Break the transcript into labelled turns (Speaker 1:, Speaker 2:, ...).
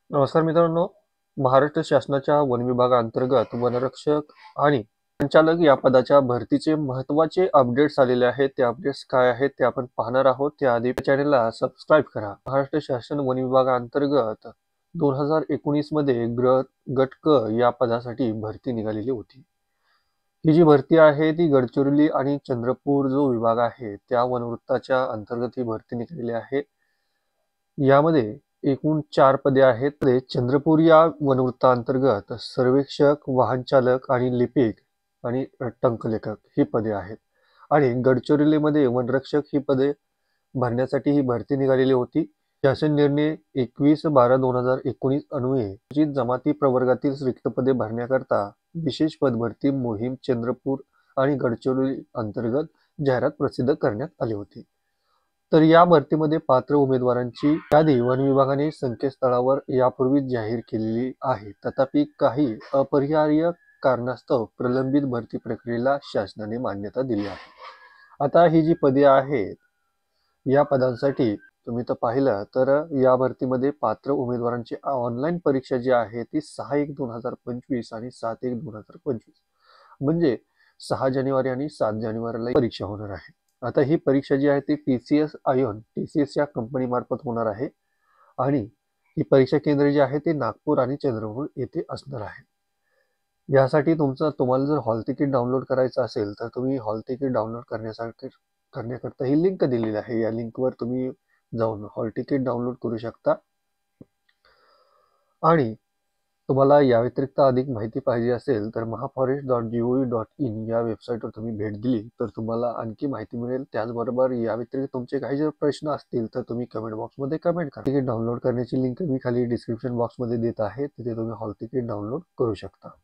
Speaker 1: नमस्कार मित्रांनो. महाराष्ट्र शासनाच्या वन विभागाअंतर्गत वनरक्षक आणि संचालक या पदाच्या भरतीचे महत्त्वाचे अपडेट्स आलेले आहेत. ते अपडेट्स काय आहेत ते आपण पाहणार आहोत. त्याआधी चॅनलला सबस्क्राईब करा. महाराष्ट्र शासन वन विभागाअंतर्गत 2019 मध्ये गट क या पदासाठी भरती निघालेली होती. ही जी भरती आहे ती गडचिरोली आणि चंद्रपूर जो विभाग आहे त्या वनवृत्ताच्या अंतर्गत ही भरती निघालेली आहे. यामध्ये एकूण 4 पदे आहेत. चंद्रपूर या वनवृत्तांतर्गत सर्वेक्षक, वाहनचालक आणि लिपिक आणि टंकलेखक ही पदे आहेत. आणि गडचिरोलीमध्ये वनरक्षक ही पदे भरण्यासाठी ही भरती निघालेली होती. शासन निर्णय 21/12/2019 अन्वये जमाती प्रवर्गातील रिक्त पदे भरण्याकरता विशेष पदभरती मोहीम चंद्रपूर आणि गडचिरोली अंतर्गत जाहिरात प्रसिद्ध करण्यात आली होती. तर या भरतीमध्ये पात्र उमेदवारांची यादी वन विभागाने संकेतस्थळावर यापूर्वीच जाहीर केलेली आहे. तथापि काही अपरिहार्य कारणास्तव प्रलंबित भरती प्रक्रियेला शासनाने मान्यता दिली आहे. आता ही जी पदे आहेत या पदांसाठी तुम्ही तर पाहिलं तर या भरतीमध्ये पात्र उमेदवारांची ऑनलाईन परीक्षा जी आहे ती 6/1/2025 आणि 7/1/2025 म्हणजे 6 जानेवारी आणि 7 जानेवारीला परीक्षा होणार आहे. आता ही परीक्षा जी आहे ती TCS आयॉन TCS या कंपनी मार्फत होणार आहे आणि ही परीक्षा केंद्र जे आहे ते नागपूर आणि चंद्रपूर येथे असणार आहे. यासाठी तुम्हाला जर हॉल तिकीट डाउनलोड करायचं असेल तर तुम्ही हॉल तिकीट डाउनलोड करण्याकरता ही लिंक दिलेली आहे. या लिंकवर तुम्ही जाऊन हॉल तिकीट डाउनलोड करू शकता. आणि तुम्हाला या व्यतिरिक्त अधिक माहिती पाहिजे असेल तर mahaforest.gov.in या वेबसाईटवर तुम्ही भेट दिली तर तुम्हाला आणखी माहिती मिळेल. त्याचबरोबर या व्यतिरिक्त तुमचे काही जर प्रश्न असतील तर तुम्ही कमेंट बॉक्समध्ये कमेंट करा. तिकीट डाउनलोड करण्याची लिंक मी खाली डिस्क्रिप्शन बॉक्समध्ये देत आहे. तिथे तुम्ही हॉल तिकीट डाउनलोड करू शकता.